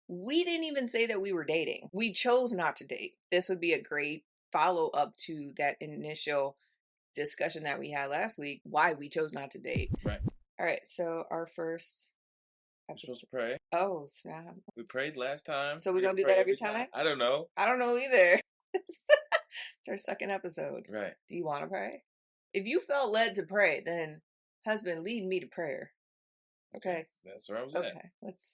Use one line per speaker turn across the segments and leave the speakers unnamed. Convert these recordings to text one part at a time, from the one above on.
We didn't even say that we were dating. We chose not to date. This would be a great follow-up to that initial discussion that we had last week, why we chose not to date.
Right.
All right, so our first
We're supposed to pray.
Oh, snap.
We prayed last time.
So we're going to do that every time?
I don't know.
I don't know either. It's our second episode.
Right.
Do you want to pray? If you felt led to pray, then husband, lead me to prayer. Okay.
That's where I was at.
Okay. Let's.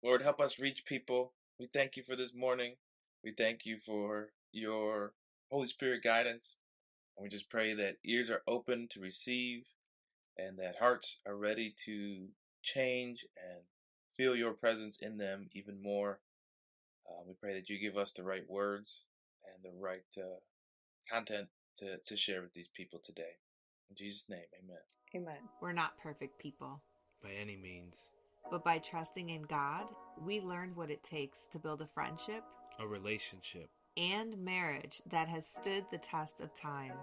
Lord, help us reach people. We thank you for this morning. We thank you for your Holy Spirit guidance. And we just pray that ears are open to receive and that hearts are ready to change and feel your presence in them even more. We pray that you give us the right words and the right content to share with these people today. In Jesus' name, amen.
Amen. We're not perfect people.
By any means.
But by trusting in God, we learned what it takes to build a friendship,
a relationship,
and marriage that has stood the test of time.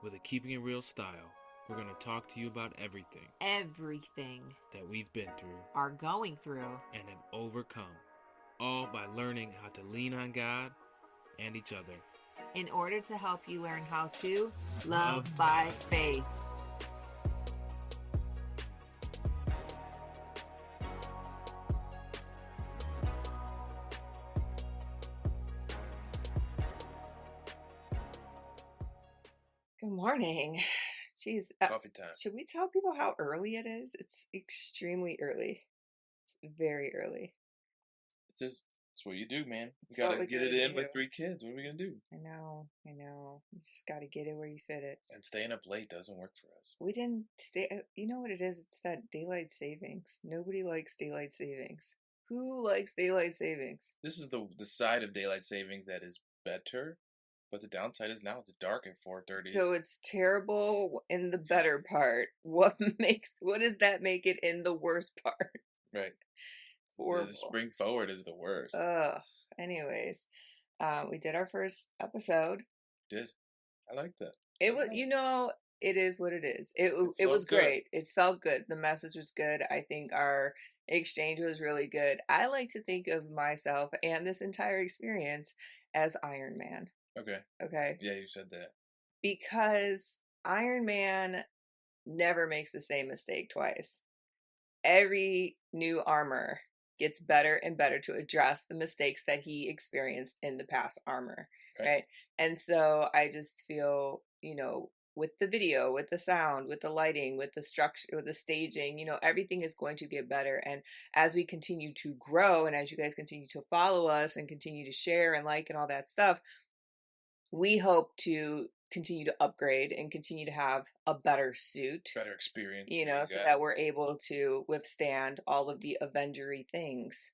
With a keeping it real style, we're going to talk to you about everything.
Everything.
That we've been through.
Are going through.
And have overcome. All by learning how to lean on God and each other.
In order to help you learn how to love by faith. Good morning. Jeez.
Coffee time.
Should we tell people how early it is? It's extremely early. It's very early.
It's what you do, man. You gotta get it in with 3 kids. What are we gonna do?
I know. You just gotta get it where you fit it.
And staying up late doesn't work for us.
We didn't stay. You know what it is? It's that daylight savings. Nobody likes daylight savings. Who likes daylight savings?
This is the side of daylight savings that is better. But the downside is now it's dark at 4:30.
So it's terrible in the better part. What does that make it in the worst part?
Right.
Horrible.
The spring forward is the worst.
Anyways, we did our first episode.
Did. I like that.
It was, it is what it is. It was great. It felt good. The message was good. I think our exchange was really good. I like to think of myself and this entire experience as Iron Man. Okay.
Yeah, you said that.
Because Iron Man never makes the same mistake twice. Every new armor gets better and better to address the mistakes that he experienced in the past armor. Right? And so I just feel, with the video, with the sound, with the lighting, with the structure, with the staging, everything is going to get better. And as we continue to grow and as you guys continue to follow us and continue to share and like and all that stuff, we hope to continue to upgrade and continue to have a better suit.
Better experience.
So that we're able to withstand all of the Avengery things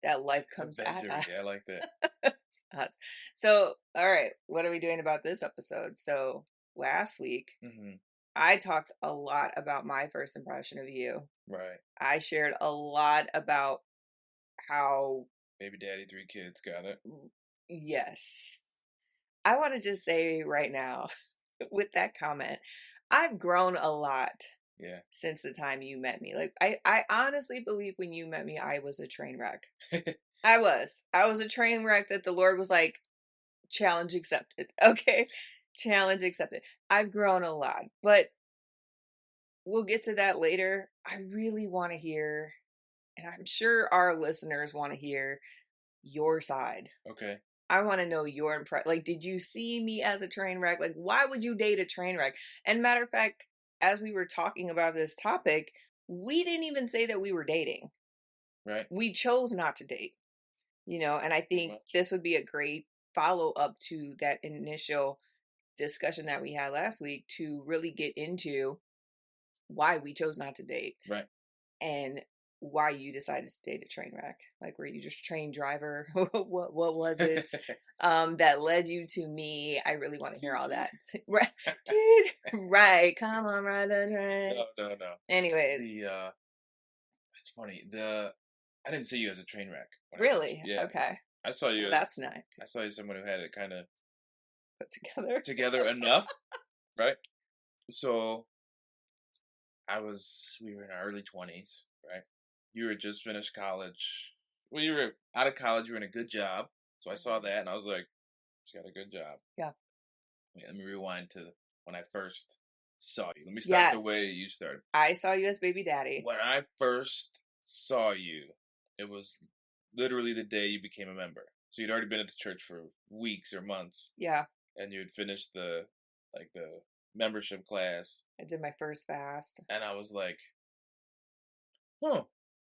that life comes at us.
Yeah, I like that.
So, all right, what are we doing about this episode? So, last week, I talked a lot about my first impression of you.
Right.
I shared a lot about how...
Baby daddy, 3 kids, got it.
Yes. I want to just say right now, with that comment, I've grown a lot since the time you met me. Like, I honestly believe when you met me, I was a train wreck. I was a train wreck that the Lord was like, challenge accepted. Okay. Challenge accepted. I've grown a lot, but we'll get to that later. I really want to hear, and I'm sure our listeners want to hear your side.
Okay.
I want to know your impression. Like, did you see me as a train wreck? Like, why would you date a train wreck? And matter of fact, as we were talking about this topic, we didn't even say that we were dating.
Right.
We chose not to date, and I think this would be a great follow-up to that initial discussion that we had last week to really get into why we chose not to date.
Right.
And why you decided to date a train wreck. Like, were you just a train driver? what was it that led you to me? I really want to hear all that. Right. Dude, right. Come on, ride the train.
No.
Anyways.
It's funny. I didn't see you as a train wreck.
Really? Yeah. Okay.
I saw you
That's nice.
I saw you as someone who had it kind of
put
together enough. Right? So we were in our early 20s, right? You had just finished college. when you were out of college, you were in a good job. So I saw
Mhm.
that, and I was like, she got a good job.
Yeah.
Wait, let me rewind to when I first saw you. Let me start the
Yes.
way you started.
I saw you as baby daddy.
When I first saw you, it was literally the day you became a member. So you'd already been at the church for weeks or months,
Yeah.
and you had finished the membership class,
I did my first fast.
and I was like, "Huh,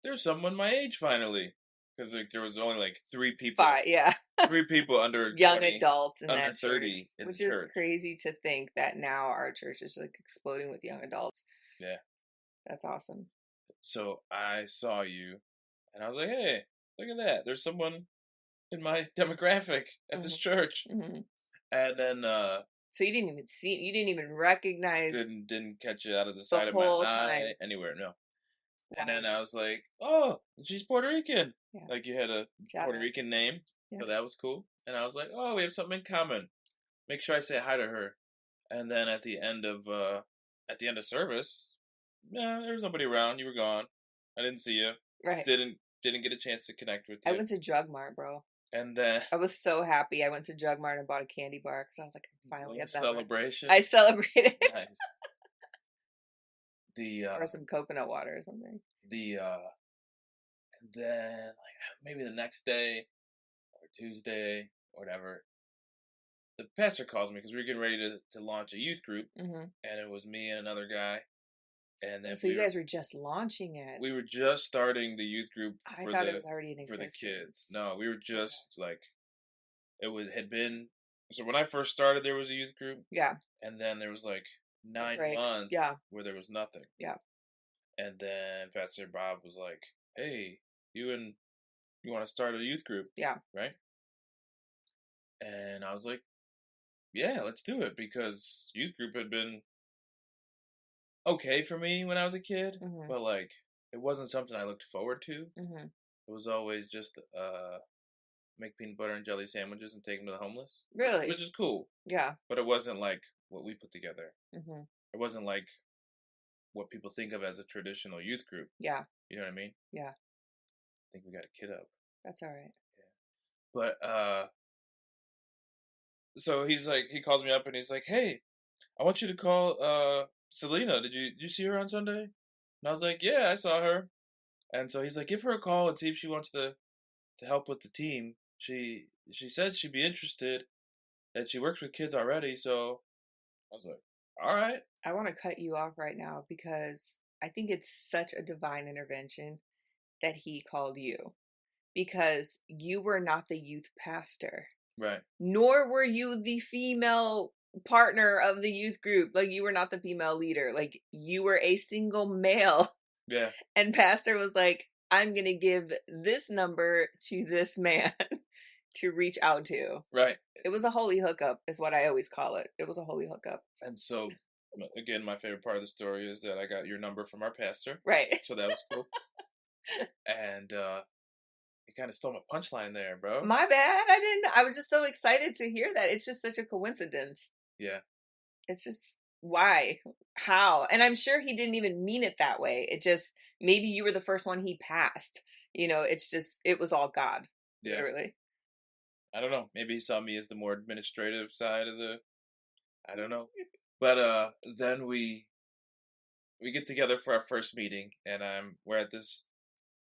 there's someone my age finally," because there was only like three people
Yeah.
under
Young
20,
adults in
under
that
30
church,
in the
which is
church.
crazy to think that now our church is like exploding with young adults.
Yeah.
That's awesome.
So I saw you, and I was like, "Hey, look at that! There's someone in my demographic at this
Mhm.
church."
Mhm.
And then
So you didn't even recognize
didn't catch it out of the
the
side of my
whole
eye
time.
anywhere. No. And then
Wow.
I was like, "Oh, she's Puerto Rican."
Yeah.
Like you had a
Shout
Puerto
out.
Rican name,
Yeah.
so that was cool. And I was like, "Oh, we have something in common. Make sure I say hi to her." And then at the end of service, yeah, there was nobody around. You were gone. I didn't see you.
Right.
Didn't get a chance to connect with
I
you.
went to Drug Mart, bro.
And then
I was so happy. I went to Drug Mart and bought a candy bar because I was like, I finally
little
have that.
celebration.
I celebrated.
Nice. The
Or some coconut water or something.
then like maybe the next day or Tuesday or whatever, the pastor calls me because we were getting ready to launch a youth group,
Mm-hmm.
and it was me and another guy, and then
So you guys were just launching it.
we were just starting the youth group
I thought it was already in
for the
existence.
kids. No, we were just like had been. So when I first started, there was a youth group.
Yeah.
And then there was like 9
Break.
months
Yeah.
where there was nothing.
Yeah.
And then Pastor Bob was like, "Hey, you want to start a youth group?"
Yeah.
Right? And I was like, "Yeah, let's do it," because youth group had been okay for me when I was a kid,
Mm-hmm.
but like it wasn't something I looked forward to.
Mm-hmm.
It was always just make peanut butter and jelly sandwiches and take them to the homeless.
Really?
Which is cool.
Yeah.
But it wasn't like what we put together.
Mm-hmm.
It wasn't like what people think of as a traditional youth group.
Yeah.
You know what I mean?
Yeah.
I think we got a kid up.
That's all right.
Yeah. But so he calls me up and he's like, "Hey, I want you to call Selina. Did you see her on Sunday?" And I was like, "Yeah, I saw her." And so he's like, "Give her a call and see if she wants to help with the team. She said she'd be interested, and she works with kids already." So I was like, "All right."
I want to cut you off right now because I think it's such a divine intervention that he called you because you were not the youth pastor,
Right.
nor were you the female partner of the youth group. Like, you were not the female leader. Like, you were a single male.
Yeah.
And pastor was like, I'm going to give this number to this man to reach out to.
Right.
It was a holy hookup, is what I always call it. It was a holy hookup.
And so, again, my favorite part of the story is that I got your number from our pastor.
Right.
So that was cool. And you kind of stole my punchline there, bro.
My bad. I was just so excited to hear that. It's just such a coincidence.
Yeah.
It's just, why? How? And I'm sure he didn't even mean it that way. It just, maybe you were the first one he passed. It's just, it was all God.
Yeah.
Literally.
I don't know. Maybe he saw me as the more administrative side of I don't know. But then we get together for our first meeting, and we're at this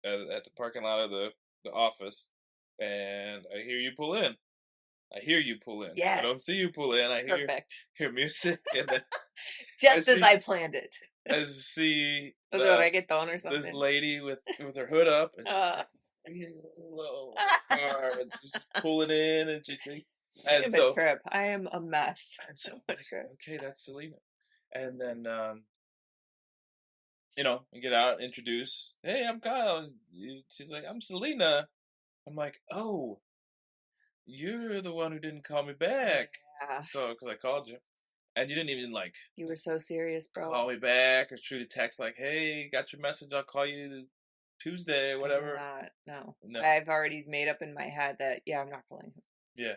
at the parking lot of the office, and I hear you pull in.
Yes.
I don't see you pull in. I hear music, and then
just as I planned it.
I see
Was it a reggaeton or something?
This lady with her hood up, and she's like, car, and she's just pulling in, and
I'm a trip. I am a mess.
And so, okay, that's Selena. And then, we get out, introduce. Hey, I'm Kyle. She's like, I'm Selena. I'm like, oh, you're the one who didn't call me back.
Yeah.
So, because I called you. And you didn't even,
you were so serious, bro.
Call me back or shoot a text like, hey, got your message. I'll call you Tuesday, whatever.
No. I've already made up in my head that, yeah, I'm not calling him.
Yeah.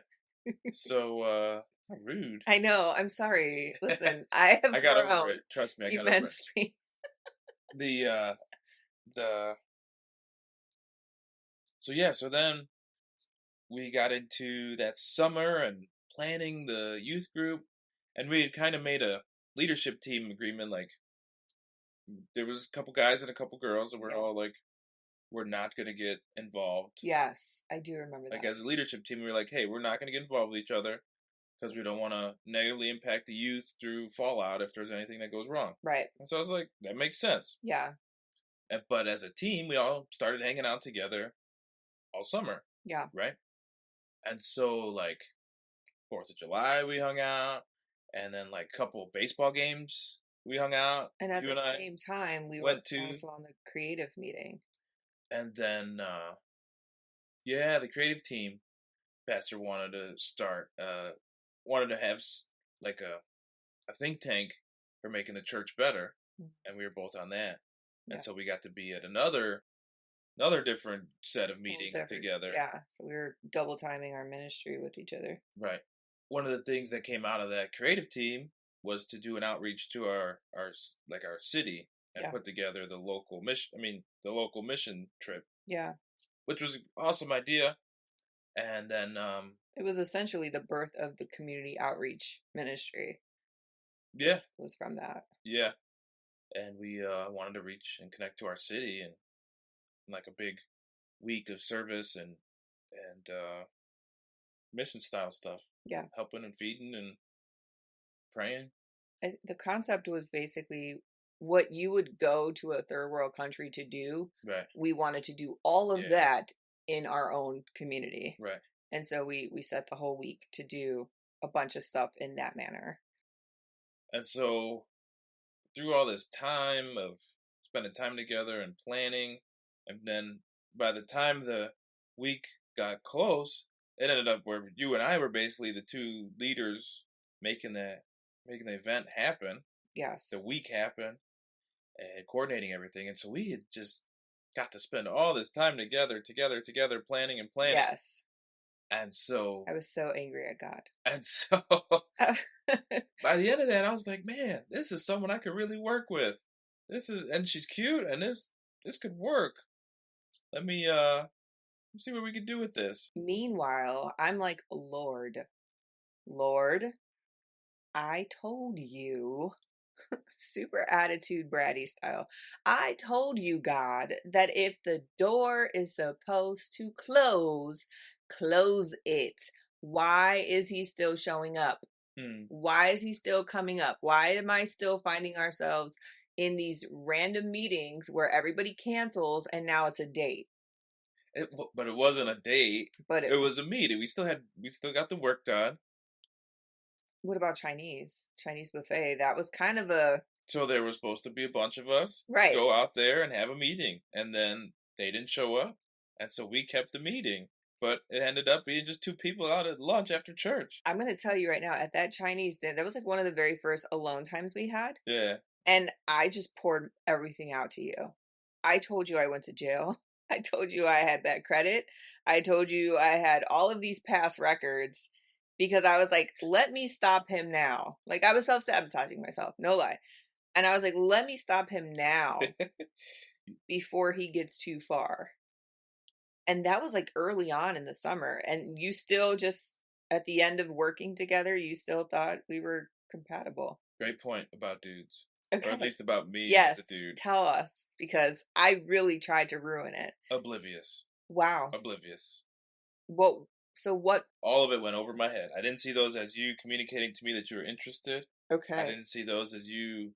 So, rude.
I know. I'm sorry. Listen, I
got over it. Trust me, I got
immensely.
Over it. so then we got into that summer and planning the youth group, and we had kind of made a leadership team agreement. Like, there was a couple guys and a couple girls, and we're
Yeah.
all like, we're not going to get involved.
Yes, I do remember
Like,
that.
as a leadership team, we were like, hey, we're not going to get involved with each other because we don't want to negatively impact the youth through fallout if there's anything that goes wrong.
Right.
And so I was like, that makes sense.
Yeah.
But as a team, we all started hanging out together all summer.
Yeah.
Right? And so, like, 4th of July, we hung out. And then, like, a couple of baseball games, we hung out.
And at
You
the
and I
same time, we were
went to.
also on the creative meeting.
And then, yeah, the creative team, Pastor wanted to start, wanted to have, like, a think tank for making the church better. And we were both on that.
Yeah.
And so we got to be at another different set of meetings together.
Yeah, so we were double timing our ministry with each other.
Right. One of the things that came out of that creative team was to do an outreach to our city and put together the local mission trip.
Yeah.
Which was an awesome idea. And then
it was essentially the birth of the community outreach ministry.
Yeah.
Was from that.
Yeah. And we wanted to reach and connect to our city, and like a big week of service and mission style stuff.
Yeah.
Helping and feeding and praying.
The concept was basically what you would go to a third world country to do.
Right.
We wanted to do all of that in our own community.
Right.
And so we set the whole week to do a bunch of stuff in that manner.
And so through all this time of spending time together and planning, and then by the time the week got close, it ended up where you and I were basically the two leaders making the event happen.
Yes.
The week happen and coordinating everything. And so we had just got to spend all this time together, planning and planning.
Yes.
And so
I was so angry at God.
And so by the end of that, I was like, man, this is someone I could really work with. And she's cute, and this could work. Let me see what we can do with this.
Meanwhile, I'm like, Lord, I told you, super attitude bratty style. I told you, God, that if the door is supposed to close it. Why is he still showing up? Why is he still coming up? Why am I still finding ourselves in these random meetings where everybody cancels and now it's a date?
But it wasn't a date.
But
it was a meeting. We still got the work done.
What about Chinese buffet? That was kind of a...
So there was supposed to be a bunch of us to go out there and have a meeting. And then they didn't show up. And so we kept the meeting. But it ended up being just two people out at lunch after church.
I'm going to tell you right now, at that Chinese dinner, that was like one of the very first alone times we had.
Yeah.
And I just poured everything out to you. I told you I went to jail. I told you I had bad credit. I told you I had all of these past records because I was like, let me stop him now. Like, I was self-sabotaging myself, no lie. And I was like, let me stop him now before he gets too far. And that was like early on in the summer. And you still just, at the end of working together, you still thought we were compatible.
Great point about dudes.
Okay.
Or at least about me as a dude.
Tell us, because I really tried to ruin it.
Oblivious.
Wow.
Oblivious.
What?
All of it went over my head. I didn't see those as you communicating to me that you were interested.
Okay.
I didn't see those as you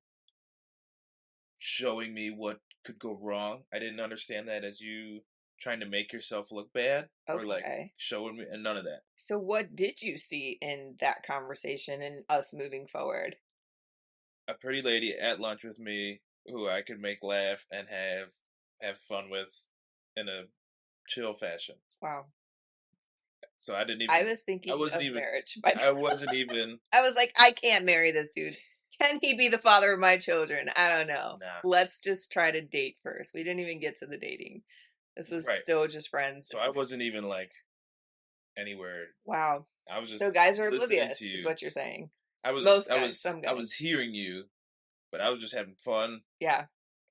showing me what could go wrong. I didn't understand that as you trying to make yourself look bad.
Okay.
Or like showing me, and none of that.
So what did you see in that conversation and us moving forward?
A pretty lady at lunch with me who I could make laugh and have fun with in a chill fashion.
Wow.
So I didn't even...
I was thinking of marriage.
I wasn't even...
I was like, I can't marry this dude. Can he be the father of my children? I don't know.
Nah.
Let's just try to date first. We didn't even get to the dating. This was still just friends.
So I wasn't even like anywhere.
Wow.
I was just...
So guys are oblivious, is what you're saying.
I was hearing you, but I was just having fun.
Yeah.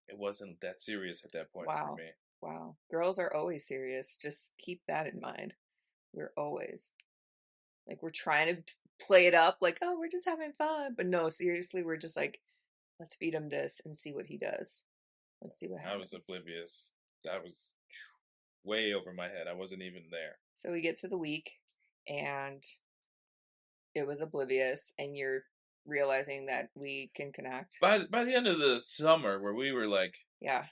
It wasn't that serious at that point for me.
Wow. Girls are always serious. Just keep that in mind. We're always like, we're trying to play it up like, oh, we're just having fun. But no, seriously, we're just like, let's feed him this and see what he does. Let's see what
I was
happens.
oblivious. That was way over my head. I wasn't even there.
So we get to the week and it was oblivious, and you're realizing that we can connect.
By the end of the summer, where we were like,
Yeah.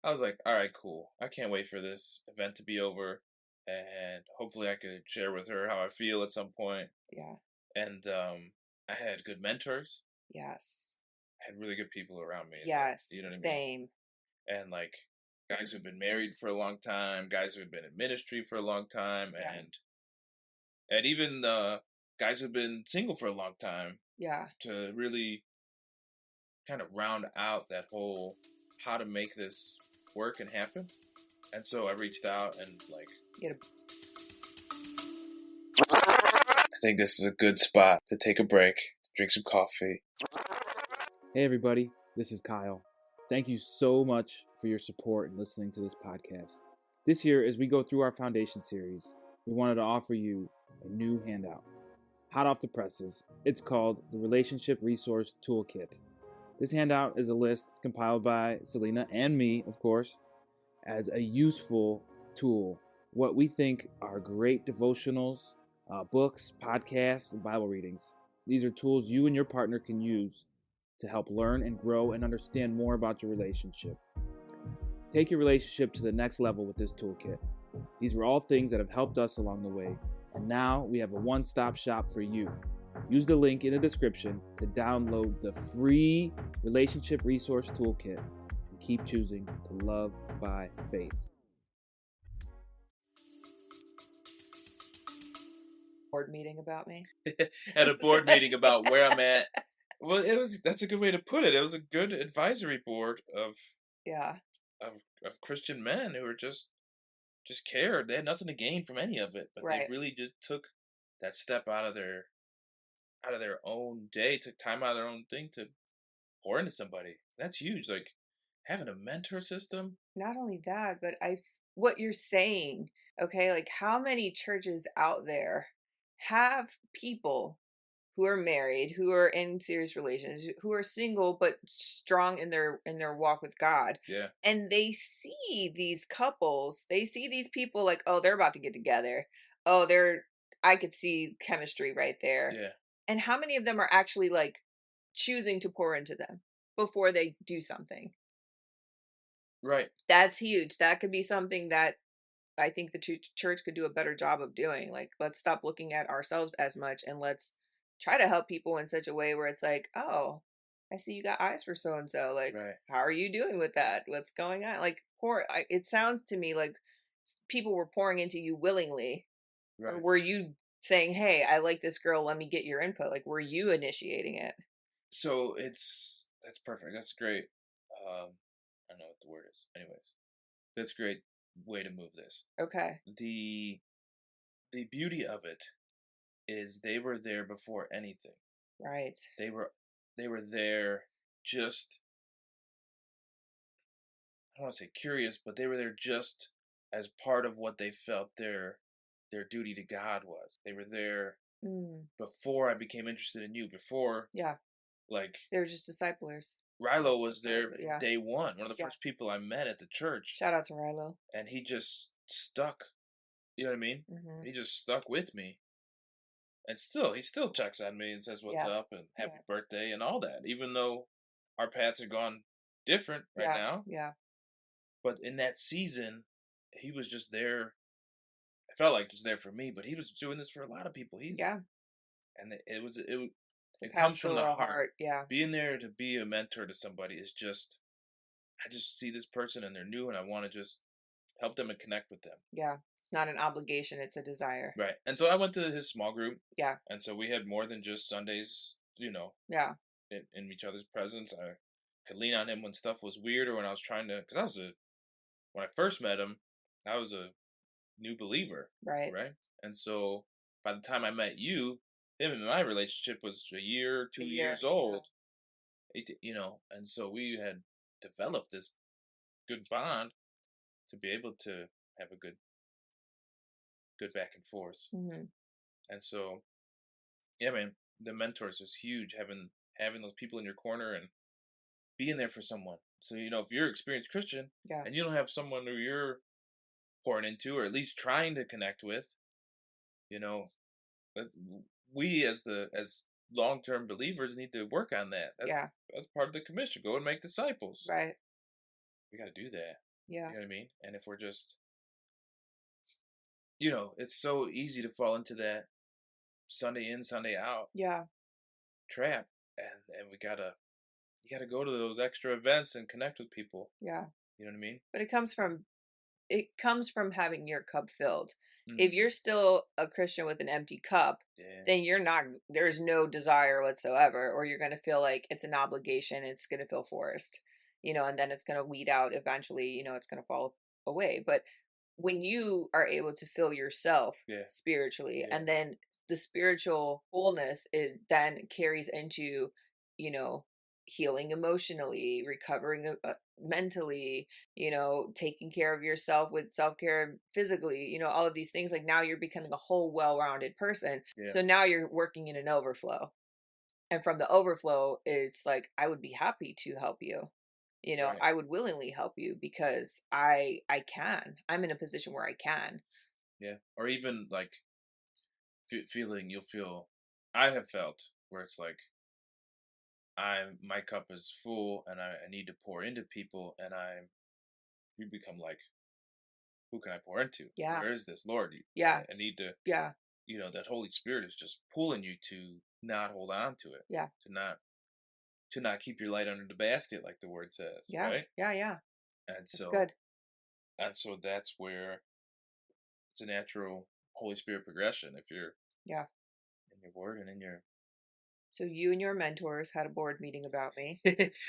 I was like, all right, cool. I can't wait for this event to be over, and hopefully I could share with her how I feel at some point.
Yeah.
And I had good mentors.
Yes.
I had really good people around me.
Yes.
You know what I mean?
Same.
And like guys who've been married for a long time, guys who've been in ministry for a long time,
Yeah.
and even guys who've been single for a long time.
Yeah.
To really kind of round out that whole how to make this work and happen. And so I reached out and like, I think this is a good spot to take a break, to drink some coffee.
Hey everybody, this is Kyle. Thank you so much for your support and listening to this podcast. This year, as we go through our foundation series, we wanted to offer you a new handout. Hot off the presses, it's called the Relationship Resource Toolkit. This handout is a list compiled by Selina and me, of course, as a useful tool. What we think are great devotionals, books, podcasts, and Bible readings. These are tools you and your partner can use to help learn and grow and understand more about your relationship. Take your relationship to the next level with this toolkit. These were all things that have helped us along the way, and now we have a one-stop shop for you. Use the link in the description to download the free Relationship Resource Toolkit and keep choosing to love by faith.
Board meeting about me.
At a board meeting about where I'm at. Well, that's a good way to put it. It was a good advisory board of Christian men who were just cared. They had nothing to gain from any of it, but
Right.
they really just took that step out of their own day, took time out of their own thing to pour into somebody. That's huge. Like having a mentor system.
Not only that, but what you're saying, okay, like how many churches out there have people who are married, who are in serious relations, who are single but strong in their walk with God.
Yeah.
And they see these couples, they see these people like, oh, they're about to get together. Oh, I could see chemistry right there.
Yeah.
And how many of them are actually like choosing to pour into them before they do something?
Right.
That's huge. That could be something that I think the church could do a better job of doing. Like, let's stop looking at ourselves as much and let's try to help people in such a way where it's like, oh, I see you got eyes for so and so. Like,
Right.
how are you doing with that? What's going on? Like, it sounds to me like people were pouring into you willingly.
Right.
Or were you saying, hey, I like this girl, let me get your input? Like, were you initiating it?
So that's perfect. That's great. I don't know what the word is. Anyways, that's a great way to move this.
Okay.
The beauty of it is they were there before anything.
Right.
They were there just, I don't want to say curious, but they were there just as part of what they felt their duty to God was. They were there before I became interested in you. Before, like
they were just disciplers.
Rilo was there day one of the first people I met at the church.
Shout out to Rilo.
And he just stuck. You know what I mean? Mm-hmm. He just stuck with me. And he still checks on me and says what's up and happy birthday and all that. Even though our paths are gone different right now.
Yeah.
But in that season, he was just there. I felt like just there for me, but he was doing this for a lot of people. And it comes from the heart.
Yeah.
Being there to be a mentor to somebody is just, I just see this person and they're new and I want to just help them and connect with them.
Yeah. It's not an obligation. It's a desire.
Right. And so I went to his small group.
Yeah.
And so we had more than just Sundays,
Yeah.
In each other's presence. I could lean on him when stuff was weird or when I was trying to, because when I first met him, I was a new believer.
Right.
Right. And so by the time I met you, him and my relationship was a year, 2 years old. Yeah. And so we had developed this good bond. to be able to have a good back and forth.
Mm-hmm.
And so, yeah, man, the mentors is huge. Having those people in your corner and being there for someone. So, if you're an experienced Christian
Yeah.
and you don't have someone who you're pouring into, or at least trying to connect with, that we as long-term believers need to work on that.
Yeah.
That's part of the commission. Go and make disciples.
Right.
We got to do that.
Yeah.
You know what I mean? And if we're just, it's so easy to fall into that Sunday in, Sunday out
Yeah.
trap, and you gotta go to those extra events and connect with people.
Yeah.
You know what I mean?
But it comes from having your cup filled. If
Mm-hmm.
you're still a Christian with an empty cup,
Yeah.
then there's no desire whatsoever, or you're going to feel like it's an obligation. It's going to feel forced, and then it's going to weed out eventually, it's going to fall away. But when you are able to fill yourself
Yeah.
spiritually,
Yeah.
and then the spiritual wholeness, it then carries into, you know, healing emotionally, recovering mentally, taking care of yourself with self-care physically, all of these things. Like, now you're becoming a whole well-rounded person.
Yeah.
So now you're working in an overflow. And from the overflow, it's like, I would be happy to help you.
Right.
I would willingly help you because I'm in a position where I can.
Yeah. Or even like I have felt where it's like my cup is full and I need to pour into people, and you become like, who can I pour into?
Yeah.
Where is this, Lord?
Yeah.
I need to,
Yeah.
that Holy Spirit is just pulling you to not hold on to it.
Yeah.
To not keep your light under the basket, like the word says.
Yeah.
Right.
Yeah. Yeah.
And
That's
so,
good.
that's where it's a natural Holy Spirit progression. If you're
Yeah.
in your word and in your
So you and your mentors had a board meeting about me.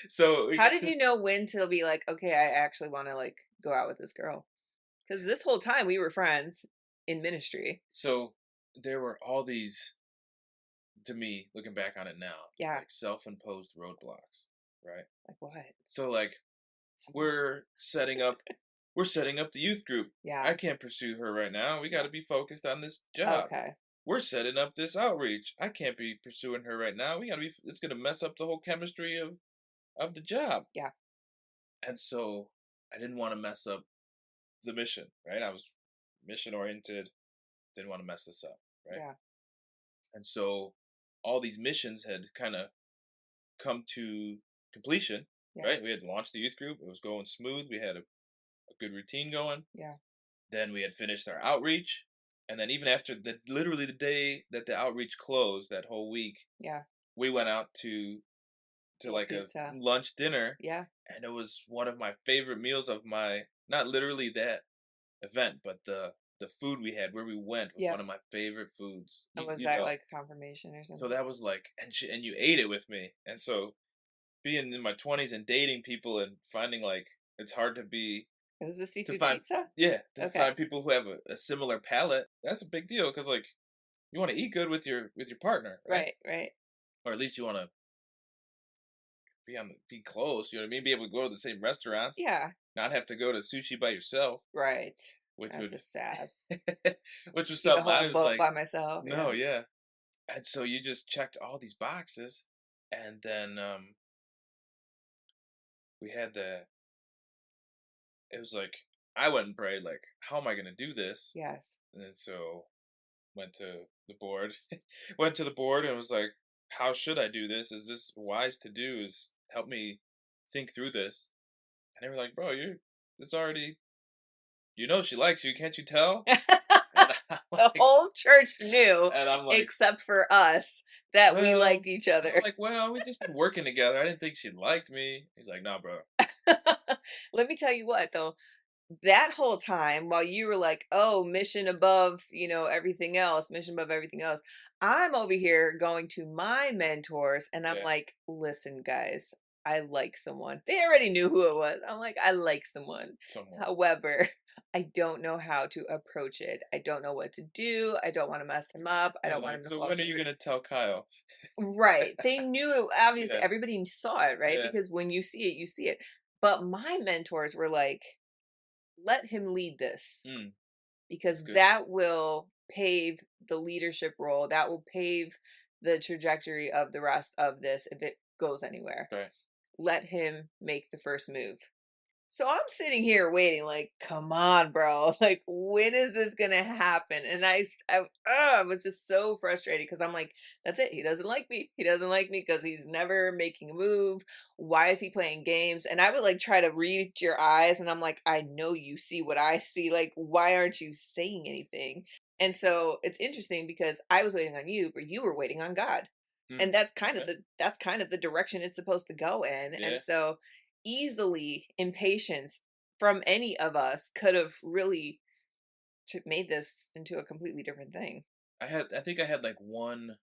so
How did you know when to be like, okay, I actually want to like go out with this girl? Because this whole time we were friends in ministry.
So there were all these, to me, looking back on it now,
Yeah.
like self-imposed roadblocks, right?
Like what?
So like we're setting up the youth group.
Yeah.
I can't pursue her right now. We got to be focused on this job.
Okay.
We're setting up this outreach. I can't be pursuing her right now. It's going to mess up the whole chemistry of the job.
Yeah.
And so I didn't want to mess up the mission, right? I was mission oriented. Didn't want to mess this up, right?
Yeah.
And so all these missions had kind of come to completion,
Yeah.
right? We had launched the youth group. It was going smooth. We had a good routine going.
Yeah.
Then we had finished our outreach. And then even after literally the day that the outreach closed, that whole week,
Yeah.
we went out to like
pizza.
a lunch dinner.
Yeah.
And it was one of my favorite meals of not literally that event, but the food we had where we went was one of my favorite foods.
And was that like confirmation or something?
So that was like, and you ate it with me. And so being in my 20s and dating people and finding like it's hard to be
Is this seafood
find
pizza?
to find people who have a similar palate. That's a big deal, because like you want to eat good with your partner, right?
Right.
Or at least you want to be close. You know what I mean? Be able to go to the same restaurants.
Yeah.
Not have to go to sushi by yourself.
Right.
Which
That's sad.
which was
Eat a
something
whole
I was
boat
like,
by myself.
no, yeah. And so you just checked all these boxes, and then we had it was like, I went and prayed, like, how am I going to do this?
Yes.
And then so went to the board, and was like, how should I do this? Is this wise to do? Is help me think through this. And they were like, bro, it's already, she likes you. Can't you tell?
The whole church knew,
and I'm like,
except for us, that we liked each other.
I'm like, well, we've just been working together. I didn't think she liked me. He's like, nah, bro.
Let me tell you what, though. That whole time, while you were like, oh, mission above, everything else, mission above everything else, I'm over here going to my mentors and I'm like, listen, guys, I like someone. They already knew who it was. I'm like, I like someone. However, I don't know how to approach it. I don't know what to do. I don't want to mess him up. I don't want him to
So
fall
when are you going to tell Kyle?
Right. They knew, obviously, everybody saw it, right? Because when you see it, you see it. But my mentors were like, let him lead this,
Mm, that's
because
good.
that will pave the leadership role. That will pave the trajectory of the rest of this if it goes anywhere.
Right.
Let him make the first move. So I'm sitting here waiting, like, come on, bro. Like, when is this gonna happen? And I was just so frustrated because I'm like, that's it. He doesn't like me. He doesn't like me because he's never making a move. Why is he playing games? And I would like try to read your eyes, and I'm like, I know you see what I see. Like, why aren't you saying anything? And so it's interesting because I was waiting on you, but you were waiting on God. And
Mm,
that's kind of
okay.
the direction it's supposed to go in.
Yeah.
And so easily impatience from any of us could have really made this into a completely different thing.
I think I had like one,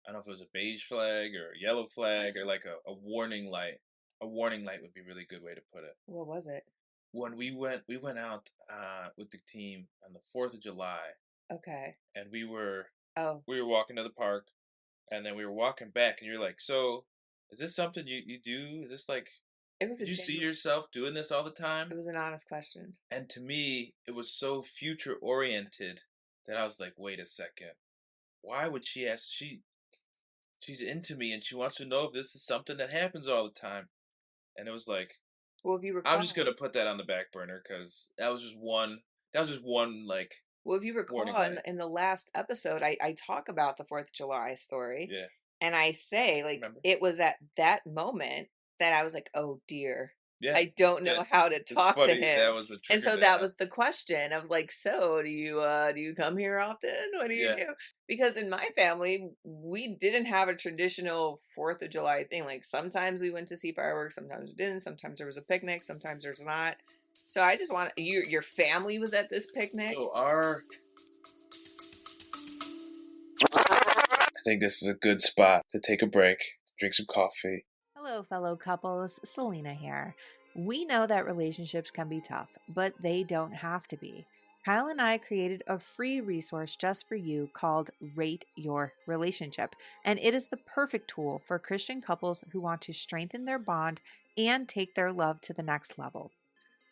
I don't know if it was a beige flag or a yellow flag or like a warning light. A warning light would be a really good way to put it.
What was it?
When we went out with the team on the 4th of July,
Okay.
and
Oh,
we were walking to the park, and then we were walking back, and you're like, so is this something you do? Is this like,
it was a
did you see
genuine,
yourself doing this all the
it
time?
was an honest question.
And to me, it was so future oriented that I was like, wait a second. Why would she ask? She's into me and she wants to know if this is something that happens all the time. And it was like,
Well, if you
I'm just
recall,
gonna put that on the back burner because that was just one. That was just one like
Well, if you
warning
recall
light.
in the last episode, I talk about the 4th of July story,
Yeah,
and I say, like,
remember?
it was at that moment that I was like, oh dear,
Yeah,
I don't
that
know how to
it's
talk to
funny. That
him.
was a
And
trigger
so
that
that
happened.
was the question. I was like, so do you come here often? What do you
Yeah,
do? Because in my family, we didn't have a traditional 4th of July thing. Like, sometimes we went to see fireworks, sometimes we didn't, sometimes there was a picnic, sometimes there's not. So I just want your family was at this picnic.
so I think this is a good spot to take a break, to drink some coffee.
Hello, fellow couples. Selina here. We know that relationships can be tough, but they don't have to be. Kyle and I created a free resource just for you called Rate Your Relationship, and it is the perfect tool for Christian couples who want to strengthen their bond and take their love to the next level.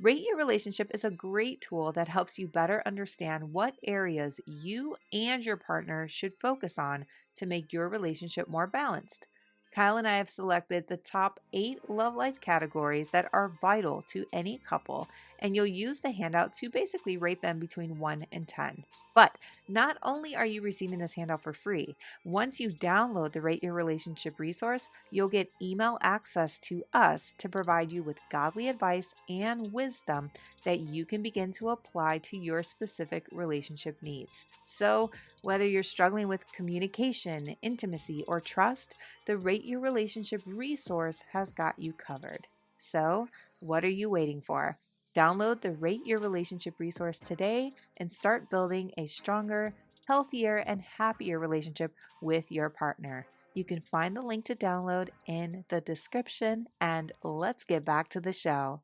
Rate Your Relationship is a great tool that helps you better understand what areas you and your partner should focus on to make your relationship more balanced. Kyle and I have selected the top 8 love life categories that are vital to any couple, and you'll use the handout to basically rate them between 1 and 10. But not only are you receiving this handout for free, once you download the Rate Your Relationship resource, you'll get email access to us to provide you with godly advice and wisdom that you can begin to apply to your specific relationship needs. So, whether you're struggling with communication, intimacy, or trust, the Rate Your Relationship resource has got you covered. So, what are you waiting for? Download the Rate Your Relationship resource today and start building a stronger, healthier, and happier relationship with your partner. You can find the link to download in the description, and let's get back to the show.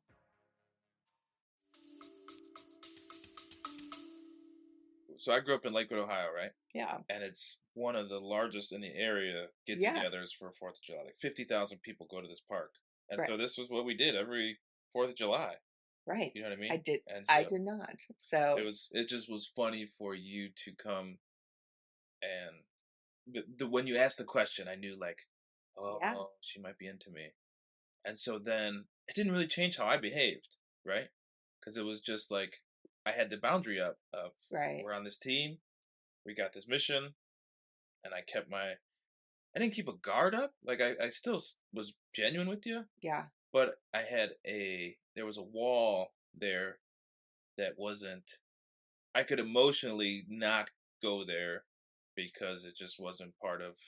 So I grew up in Lakewood, Ohio, right?
Yeah.
And it's one of the largest in the area
Yeah.
get-togethers for 4th of July. Like 50,000 people go to this park, and
Right.
so this was what we did every 4th of July.
Right.
You know what I
I
mean?
did.
And
I
so
did not. So
it just was funny for you to come and when you asked the question, I knew like,
yeah.
oh, she might be into me, and so then it didn't really change how I behaved, right? Because it was just like I had the boundary up of
Right.
we're on this team, we got this mission, and I didn't keep a guard up. Like I still was genuine with you,
Yeah.
but there was a wall there that wasn't. I could emotionally not go there because it just wasn't part of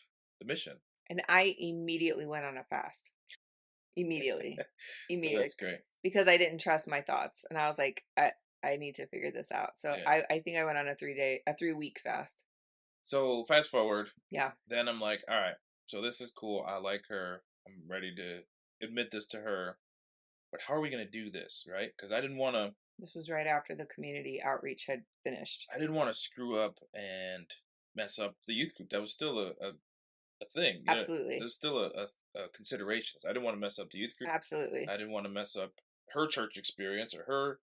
the mission.
And I immediately went on a fast. Immediately.
So
Immediately.
that's great.
Because I didn't trust my thoughts. And I was like, I need to figure this out. So
Yeah.
I think I went on a 3-week fast.
So fast forward,
Yeah.
then I'm like, all right, so this is cool. I like her. I'm ready to admit this to her. But how are we gonna do this, right? Because
This was right after the community outreach had finished.
I didn't want to screw up and mess up the youth group. That was still a thing. You know,
Absolutely.
there's still a considerations. I didn't want to mess up the youth group.
Absolutely.
I didn't want to mess up her church experience or her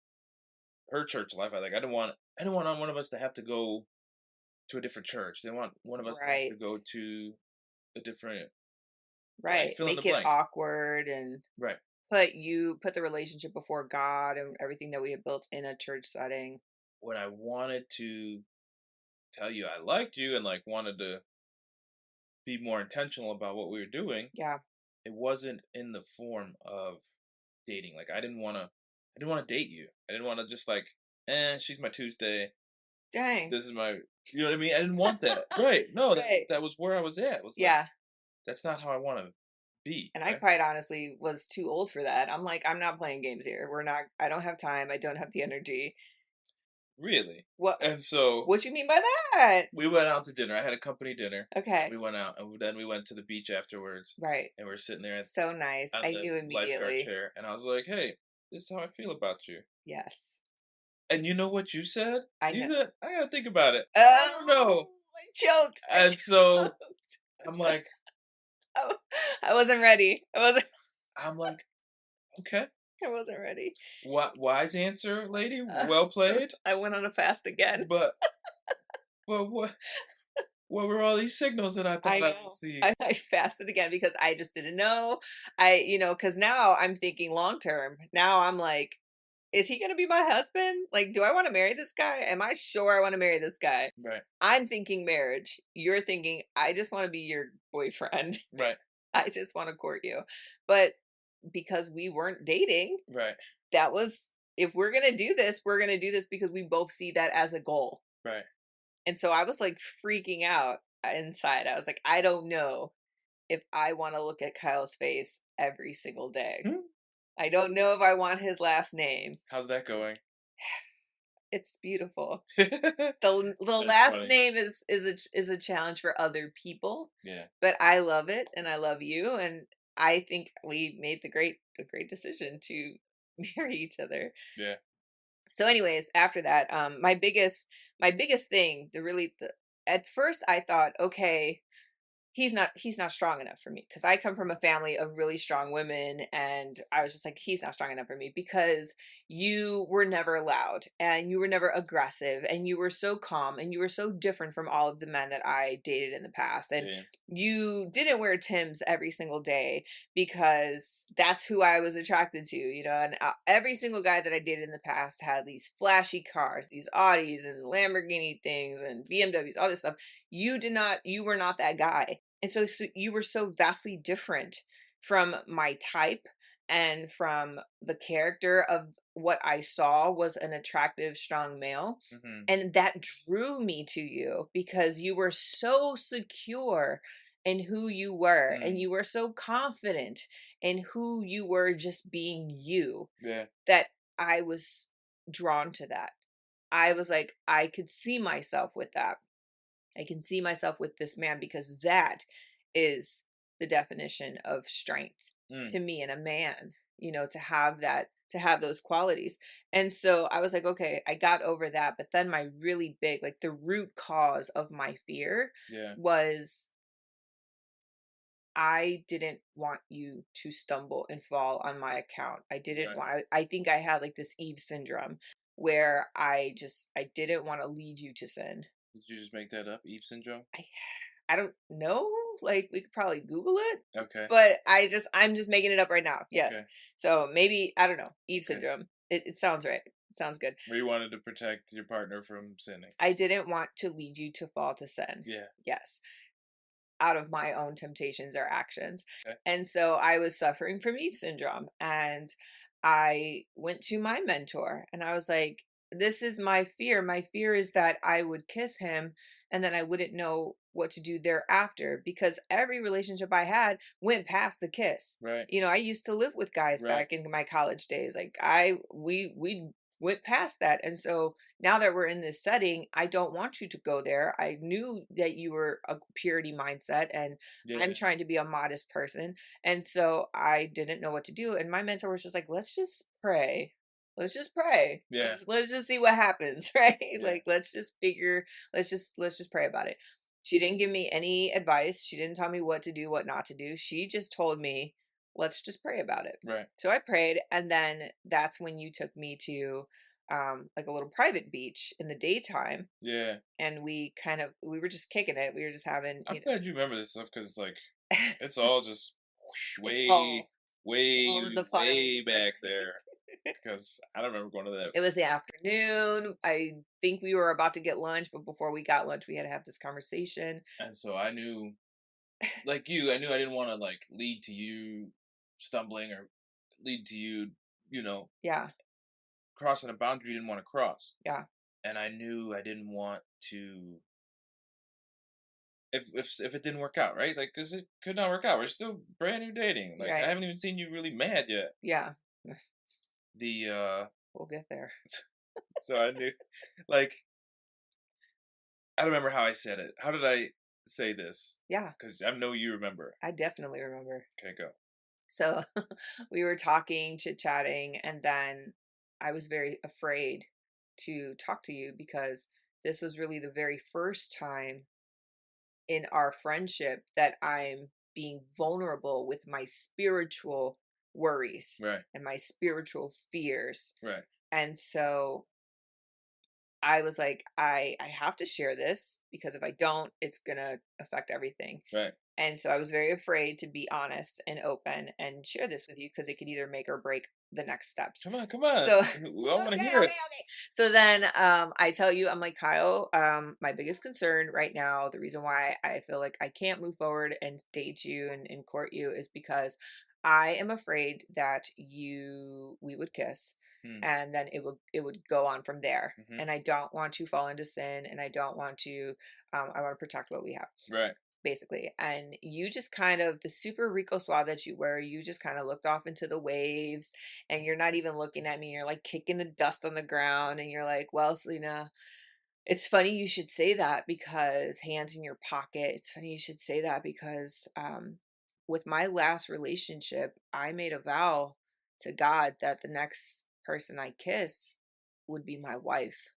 her church life. I didn't want one of us to have to go to a different church. They want one of us to have to go to a different blank. Fill in the
Make it
blank.
awkward and
Right.
put the relationship before God and everything that we had built in a church setting.
When I wanted to tell you I liked you and like wanted to be more intentional about what we were doing, it wasn't in the form of dating. Like I didn't want to date you. I didn't want to just like, she's my Tuesday.
Dang.
This is my, you know what I mean? I didn't want that. Right. No, that was where I was at. It was like, that's not how I want to be.
And I quite honestly was too old for that. I'm like, I'm not playing games here. I don't have time. I don't have the energy.
Really?
What?
And so,
what you mean by that?
We went out to dinner. I had a company dinner.
Okay.
We went out, and then we went to the beach afterwards.
Right.
And we're sitting there.
So nice. I knew immediately.
Lifeguard chair, and I was like, "Hey, this is how I feel about you."
Yes.
And you know what you said?
You
said, "I gotta think about it." I don't know.
I choked.
And so I'm like,
I wasn't ready.
I'm like, okay.
I wasn't ready.
Wise answer, lady. Well played.
I went on a fast again.
But what were all these signals that I thought I would see?
I fasted again because I just didn't know. Because now I'm thinking long term. Now I'm like, is he going to be my husband? Like, do I want to marry this guy? Am I sure I want to marry this guy?
Right.
I'm thinking marriage. You're thinking, I just want to be your boyfriend.
Right.
I just want to court you. But because we weren't dating,
right.
That was, if we're going to do this, we're going to do this because we both see that as a goal.
Right.
And so I was like freaking out inside. I was like, I don't know if I want to look at Kyle's face every single day. I don't know if I want his last name.
How's that going?
It's beautiful. The last funny. Name is a challenge for other people.
Yeah.
But I love it and I love you, and I think we made a great decision to marry each other.
Yeah.
So anyways, after that, my biggest thing, at first I thought, okay, he's not strong enough for me, because I come from a family of really strong women, and I was just like, he's not strong enough for me because you were never loud and you were never aggressive and you were so calm and you were so different from all of the men that I dated in the past, and you didn't wear Timbs every single day because that's who I was attracted to, and every single guy that I dated in the past had these flashy cars, these Audis and Lamborghini things and BMWs, all this stuff. You were not that guy. And so you were so vastly different from my type and from the character of what I saw was an attractive, strong male. Mm-hmm. And that drew me to you because you were so secure in who you were, and you were so confident in who you were, just being you, that I was drawn to that. I was like, I could see myself with that. I can see myself with this man, because that is the definition of strength to me in a man, to have that, to have those qualities. And so I was like, okay, I got over that. But then my really big, like the root cause of my fear was I didn't want you to stumble and fall on my account. I didn't want, I think I had like this Eve syndrome where I didn't want to lead you to sin.
Did you just make that up, Eve syndrome?
I don't know. Like, we could probably Google it.
Okay.
But I'm just making it up right now. Yes. Okay. So maybe, I don't know, Eve syndrome. It sounds right. It sounds good.
Where you wanted to protect your partner from sinning.
I didn't want to lead you to fall to sin.
Yeah.
Yes. Out of my own temptations or actions. Okay. And so I was suffering from Eve syndrome. And I went to my mentor and I was like, this is my fear. My fear is that I would kiss him and then I wouldn't know what to do thereafter, because every relationship I had went past the kiss.
Right.
I used to live with guys back in my college days. Like we went past that. And so now that we're in this setting, I don't want you to go there. I knew that you were a purity mindset, and I'm trying to be a modest person. And so I didn't know what to do. And my mentor was just like, let's just pray. Let's just pray.
Yeah.
Let's just see what happens, right?
Yeah.
Like, let's just pray about it. She didn't give me any advice. She didn't tell me what to do, what not to do. She just told me, let's just pray about it.
Right.
So I prayed, and then that's when you took me to like a little private beach in the daytime,
Yeah.
and we were just kicking it. We were just having,
I'm glad you remember this stuff because like it's
it's
all just whoosh,
all
way,
in the files.
way back there. Because I don't remember going to that.
It was the afternoon. I think we were about to get lunch, but before we got lunch, we had to have this conversation.
And so I knew, like you, I knew I didn't want to like lead to you stumbling or lead to you,
Yeah,
crossing a boundary you didn't want to cross.
yeah,
And I knew I didn't want to. If it didn't work out, right? Like, cause it could not work out. We're still brand new dating. Like, I
right.
haven't even seen you really mad yet.
Yeah,
The
we'll get there.
so I knew, like, I don't remember how I said it. How did I say this?
Yeah,
Because I know you remember.
I definitely remember.
Okay, go.
So we were talking, chit-chatting, and then I was very afraid to talk to you because this was really the very first time in our friendship that I'm being vulnerable with my spiritual worries
Right,
and my spiritual fears.
right,
And so I was like, I have to share this because if I don't, it's going to affect everything.
right.
And so I was very afraid to be honest and open and share this with you because it could either make or break the next steps.
Come on, come on.
So
We all want to
okay,
hear
okay,
it.
okay. So then I tell you, I'm like, Kyle, my biggest concern right now, the reason why I feel like I can't move forward and date you and court you is because I am afraid that we would kiss
Hmm.
and then it would go on from there.
Mhm.
And I don't want to fall into sin and I don't want to I want to protect what we have
Right.
basically. And you just kind of, the super Rico Suave that you were, you just kind of looked off into the waves and you're not even looking at me. You're like kicking the dust on the ground and you're like, well, Selena, it's funny you should say that because hands in your pocket. It's funny you should say that because with my last relationship, I made a vow to God that the next person I kiss would be my wife.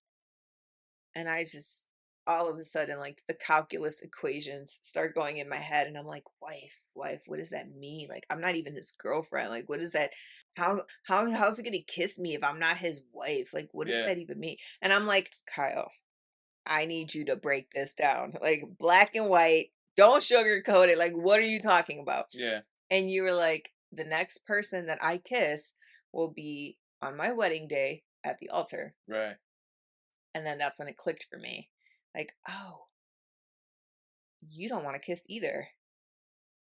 And I just, all of a sudden, like the calculus equations start going in my head. And I'm like, wife, what does that mean? Like, I'm not even his girlfriend. Like, what is that? How's he gonna kiss me if I'm not his wife? Like, what does
Yeah.
that even mean? And I'm like, Kyle, I need you to break this down. Like black and white. Don't sugarcoat it. Like, what are you talking about?
Yeah.
And you were like, the next person that I kiss will be on my wedding day at the altar.
Right.
And then that's when it clicked for me. Like, oh, you don't want to kiss either.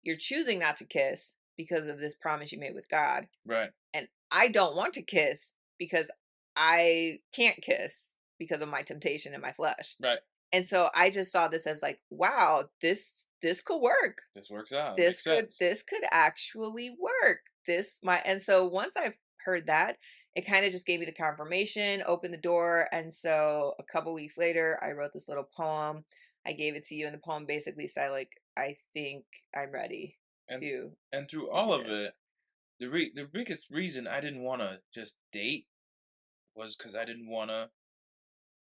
You're choosing not to kiss because of this promise you made with God.
Right.
And I don't want to kiss because I can't kiss because of my temptation in my flesh.
Right.
And so I just saw this as like, wow, this could work.
This works out.
This
Makes
could
sense.
this could actually work. And so once I've heard that, it kind of just gave me the confirmation, opened the door. And so a couple weeks later, I wrote this little poem. I gave it to you, and the poem basically said, like, I think I'm ready
And
to
and through
to
all
do
of
this.
it, the biggest reason I didn't want to just date was because I didn't want to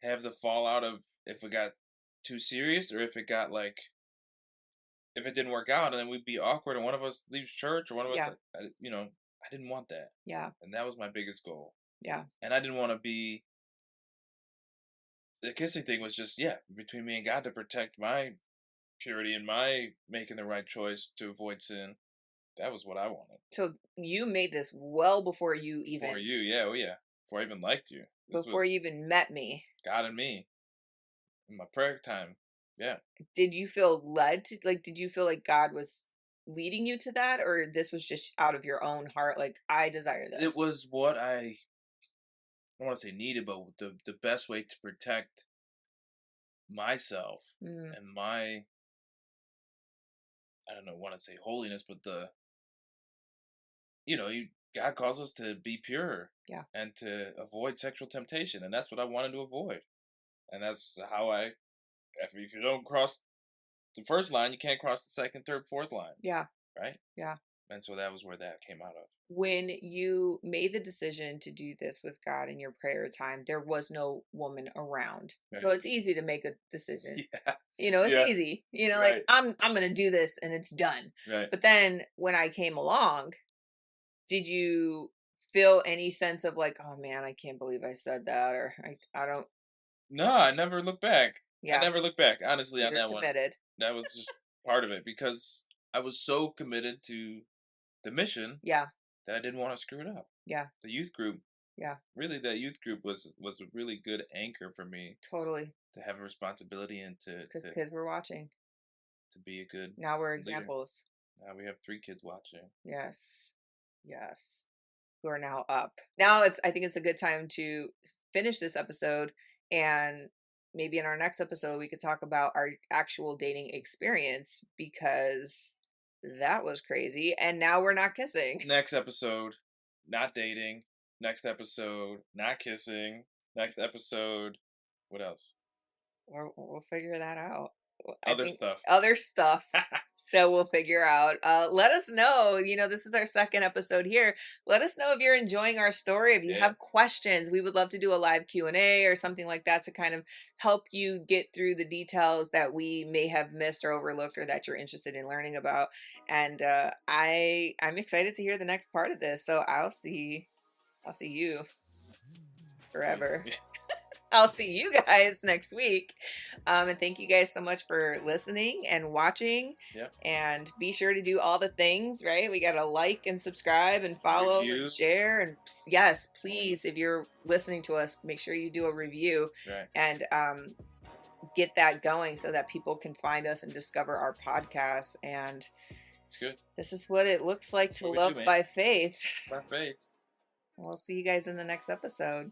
have the fallout of if it got too serious or if it got like if it didn't work out and then we'd be awkward and one of us leaves church or one of us,
Yeah.
I didn't want that.
Yeah.
And that was my biggest goal.
Yeah.
And I didn't want to be, the kissing thing was just, between me and God to protect my purity and my making the right choice to avoid sin. That was what I wanted.
So you made this well before you even
For you, yeah, oh yeah. Before I even liked you. This
before
was
you even met me.
God and me in my prayer time. Yeah.
Did you feel led to, like, did you feel like God was leading you to that, or this was just out of your own heart, like, I desire this?
It was what I don't want to say needed, but the best way to protect myself
Mm,
and my, I don't know, want to say holiness, but God calls us to be pure,
Yeah.
and to avoid sexual temptation, and that's what I wanted to avoid, and that's how if you don't cross the first line, you can't cross the second, third, fourth line,
yeah.
right?
Yeah.
And so that was where that came out of.
When you made the decision to do this with God in your prayer time, there was no woman around.
Right.
So it's easy to make a decision.
Yeah.
It's
Yeah.
easy.
Right.
Like I'm going to do this and it's done.
Right.
But then when I came along, did you feel any sense of like, oh man, I can't believe I said that, or I don't.
No, I never look back. I
Yeah,
never look back, honestly, on
you're
that one.
committed.
That was just part of it because I was so committed to the mission
Yeah,
that I didn't want to screw it up.
yeah,
The youth group,
yeah,
really, that youth group was a really good anchor for me
totally.
to have a responsibility and
Because kids were watching.
to be a good
Now we're
leader.
examples.
Now we have 3 kids watching.
Yes, yes. Who are now up. Now I think it's a good time to finish this episode, and maybe in our next episode we could talk about our actual dating experience, because that was crazy and now we're not kissing.
Next episode, not dating. Next episode, not kissing. Next episode, what else?
We'll figure that out.
Other stuff.
Other stuff that we'll figure out. Let us know. This is our second episode here. Let us know if you're enjoying our story. If you have questions, we would love to do a live Q&A or something like that to kind of help you get through the details that we may have missed or overlooked, or that you're interested in learning about. And I'm excited to hear the next part of this. So I'll see you forever.
Yeah.
I'll see you guys next week. And thank you guys so much for listening and watching.
Yep.
And be sure to do all the things, right? We got to like and subscribe and follow
Review.
and share. And yes, please, if you're listening to us, make sure you do a review.
Right.
And get that going so that people can find us and discover our podcast. And
it's good.
This is what it looks like
That's
to
what we
love
do, man.
by faith.
By faith.
We'll see you guys in the next episode.